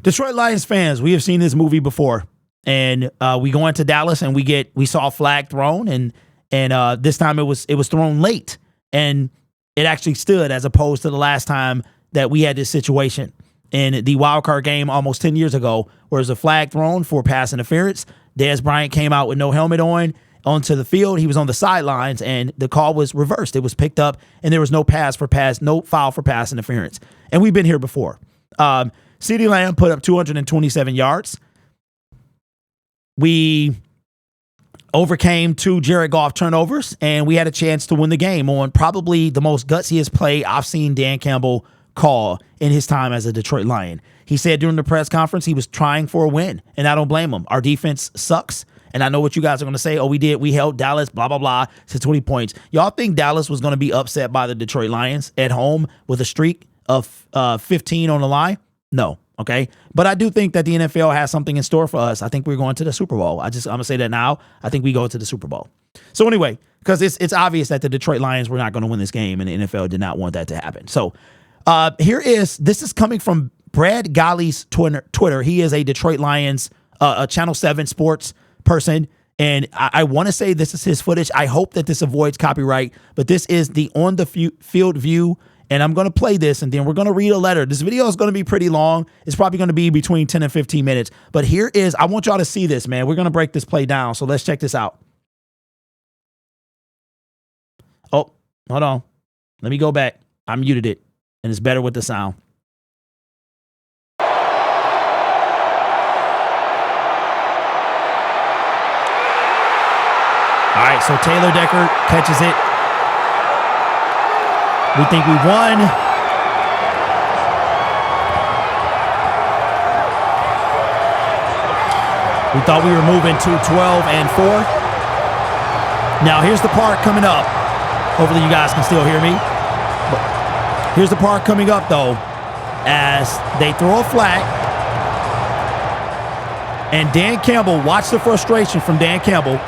Detroit Lions fans, we have seen this movie before, and we go into Dallas and we saw a flag thrown, and this time it was thrown late, and it actually stood, as opposed to the last time that we had this situation in the wild card game almost 10 years ago, where there's a flag thrown for pass interference. Dez Bryant came out with no helmet onto the field. He was on the sidelines, and the call was reversed. It was picked up, and there was no foul for pass interference. And we've been here before. CeeDee Lamb put up 227 yards. We overcame 2 Jared Goff turnovers, and we had a chance to win the game on probably the most gutsiest play I've seen Dan Campbell call in his time as a Detroit Lion. He said during the press conference he was trying for a win, and I don't blame him. Our defense sucks, and I know what you guys are going to say. Oh, we held Dallas, blah, blah, blah, to 20 points. Y'all think Dallas was going to be upset by the Detroit Lions at home with a streak of 15 on the line? No. Okay. But I do think that the NFL has something in store for us. I think we're going to the Super Bowl. I'm going to say that now. I think we go to the Super Bowl. So anyway, because it's obvious that the Detroit Lions were not going to win this game, and the NFL did not want that to happen. So this is coming from Brad Galley's Twitter. He is a Detroit Lions, a Channel 7 sports person. And I want to say this is his footage. I hope that this avoids copyright, but this is the on the field view. And I'm going to play this, and then we're going to read a letter. This video is going to be pretty long. It's probably going to be between 10 and 15 minutes. But I want y'all to see this, man. We're going to break this play down. So let's check this out. Oh, hold on. Let me go back. I muted it, and it's better with the sound. All right, so Taylor Decker catches it. We think we won. We thought we were moving to 12-4. Now, here's the part coming up. Hopefully you guys can still hear me. But here's the part coming up, though, as they throw a flag. And Dan Campbell, watch the frustration from Dan Campbell.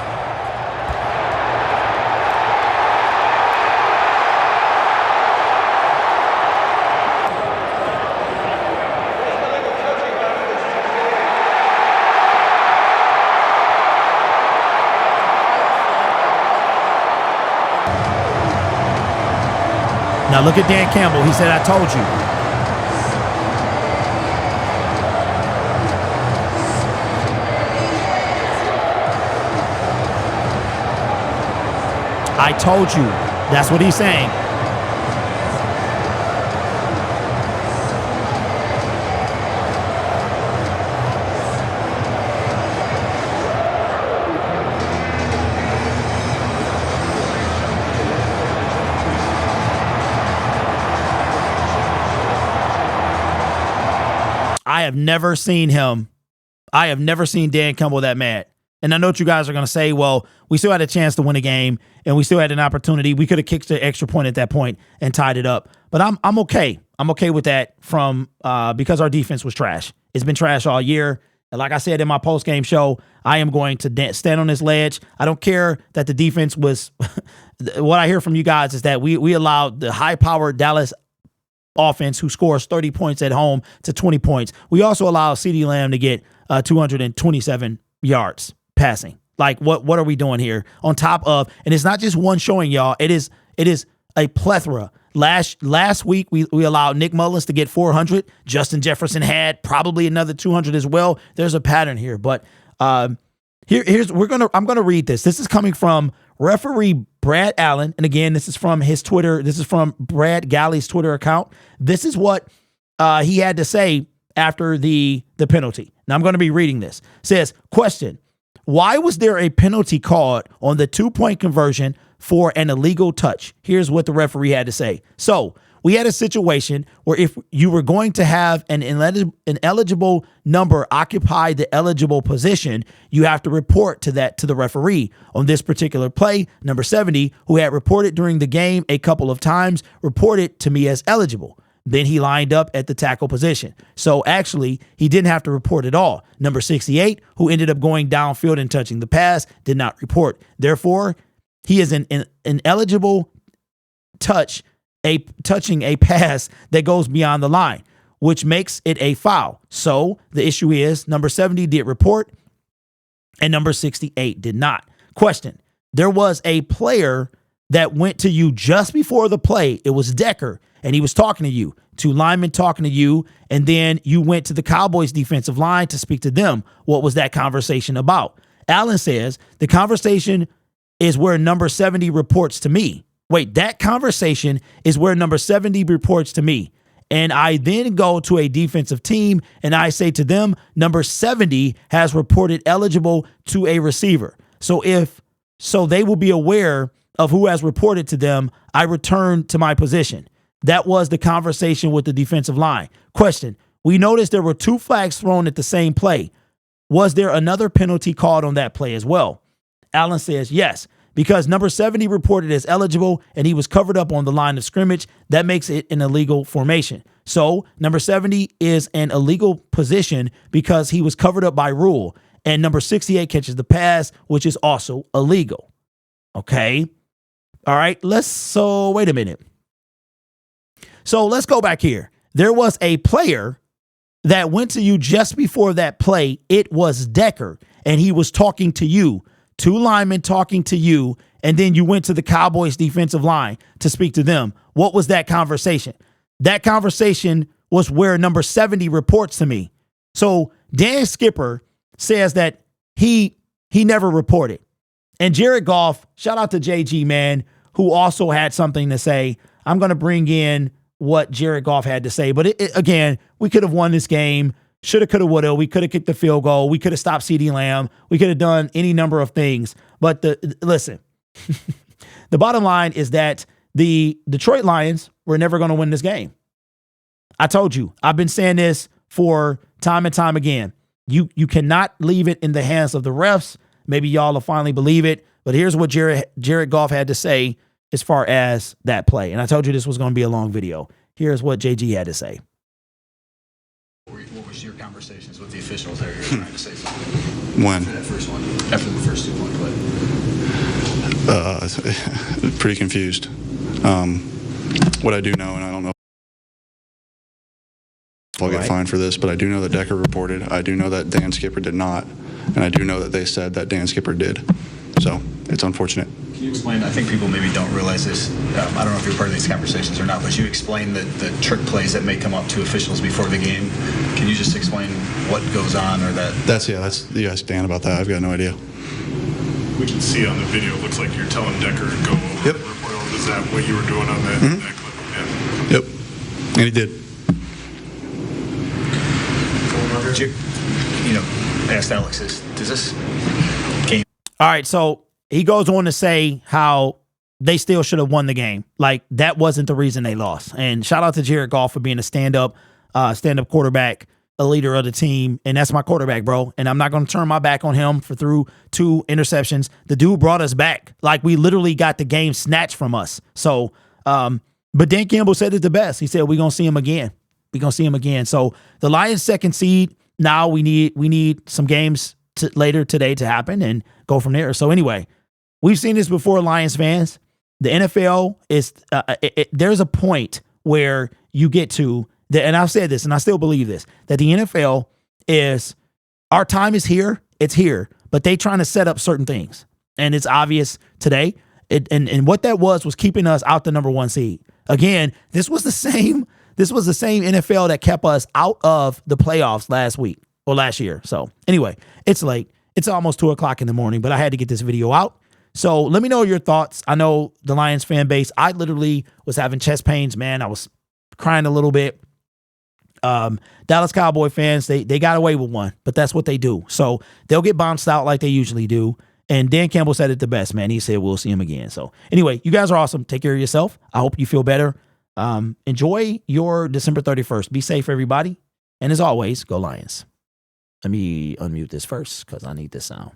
Now look at Dan Campbell. He said, I told you. I told you. That's what he's saying. I have never seen Dan Campbell that mad. And I know what you guys are going to say, well, we still had a chance to win a game, and we still had an opportunity. We could have kicked the extra point at that point and tied it up. But I'm okay. I'm okay with that because our defense was trash. It's been trash all year. And like I said in my post-game show, I am going to stand on this ledge. I don't care that the defense was – what I hear from you guys is that we allowed the high-powered Dallas offense, who scores 30 points at home, to 20 points. We also allow CeeDee Lamb to get 227 yards passing. Like, what are we doing here? On top of, and it's not just one showing, y'all. It is a plethora. Last week we allowed Nick Mullins to get 400. Justin Jefferson had probably another 200 as well. There's a pattern here, but I'm gonna read this. This is coming from referee Brad Allen, and again, this is from his Twitter. This is from Brad Galley's Twitter account. This is what he had to say after the penalty. Now I'm going to be reading this. It says, question: why was there a penalty called on the 2-point conversion for an illegal touch? Here's what the referee had to say. So we had a situation where if you were going to have an ineligible number occupy the eligible position, you have to report to the referee. On this particular play, number 70, who had reported during the game a couple of times, reported to me as eligible. Then he lined up at the tackle position. So actually, he didn't have to report at all. Number 68, who ended up going downfield and touching the pass, did not report. Therefore, he is an ineligible touching a pass that goes beyond the line. which makes it a foul. So the issue is number 70 did report and number 68 did not. Question: there was a player that went to you just before the play. It was Decker, and he was talking to you. Two linemen talking to you, and then you went to the Cowboys defensive line to speak to them. What was that conversation about? Alan says the conversation is where number 70 reports to me. Wait, that conversation is where number 70 reports to me. And I then go to a defensive team and I say to them, number 70 has reported eligible to a receiver. So they will be aware of who has reported to them. I return to my position. That was the conversation with the defensive line. Question: we noticed there were 2 flags thrown at the same play. Was there another penalty called on that play as well? Allen says yes, because number 70 reported as eligible and he was covered up on the line of scrimmage. That makes it an illegal formation. So number 70 is an illegal position because he was covered up by rule. And number 68 catches the pass, which is also illegal. Okay. All right. Wait a minute. So let's go back here. There was a player that went to you just before that play. It was Decker, and he was talking to you. 2 linemen talking to you, and then you went to the Cowboys defensive line to speak to them. What was that conversation? That conversation was where number 70 reports to me. So Dan Skipper says that he never reported. And Jared Goff, shout out to JG, man, who also had something to say. I'm going to bring in what Jared Goff had to say. But again, we could have won this game. Shoulda, coulda, woulda. We could have kicked the field goal. We could have stopped CeeDee Lamb. We could have done any number of things. But listen, the bottom line is that the Detroit Lions were never going to win this game. I told you. I've been saying this for time and time again. You cannot leave it in the hands of the refs. Maybe y'all will finally believe it. But here's what Jared Goff had to say as far as that play. And I told you this was going to be a long video. Here's what JG had to say. What was your conversations with the officials there? You're trying to say something. When? After that first one. After the first 2 play. Pretty confused. What I do know, and I don't know if I'll get fined for this, but I do know that Decker reported. I do know that Dan Skipper did not. And I do know that they said that Dan Skipper did. So it's unfortunate. Can you explain? I think people maybe don't realize this. I don't know if you're part of these conversations or not, but you explain the trick plays that may come up to officials before the game. Can you just explain what goes on or that? That's you ask Dan about that. I've got no idea. We can see on the video, it looks like you're telling Decker to go over. Yep. Is that what you were doing on that, that clip? Yeah. Yep. And he did. Asked Alex, does this game? All right, so he goes on to say how they still should have won the game. Like, that wasn't the reason they lost. And shout out to Jared Goff for being a stand-up quarterback, a leader of the team. And that's my quarterback, bro. And I'm not going to turn my back on him through 2 interceptions. The dude brought us back. Like, we literally got the game snatched from us. So, but Dan Campbell said it the best. He said, we're going to see him again. We're going to see him again. So the Lions' 2nd seed. Now we need some games later today to happen and go from there. So anyway, we've seen this before, Lions fans. The NFL is there's a point where you get to, and I've said this and I still believe this, that the NFL is, our time is here. It's here, but they trying to set up certain things. And it's obvious today. And what that was keeping us out the number 1 seed. Again, this was the same NFL that kept us out of the playoffs last year. So anyway, it's late. It's almost 2:00 in the morning, but I had to get this video out. So let me know your thoughts. I know the Lions fan base, I literally was having chest pains, man. I was crying a little bit. Dallas Cowboy fans, they got away with one, but that's what they do. So they'll get bounced out like they usually do. And Dan Campbell said it the best, man. He said, we'll see him again. So anyway, you guys are awesome. Take care of yourself. I hope you feel better. Enjoy your December 31st. Be safe, everybody. And as always, go Lions. Let me unmute this first because I need this sound.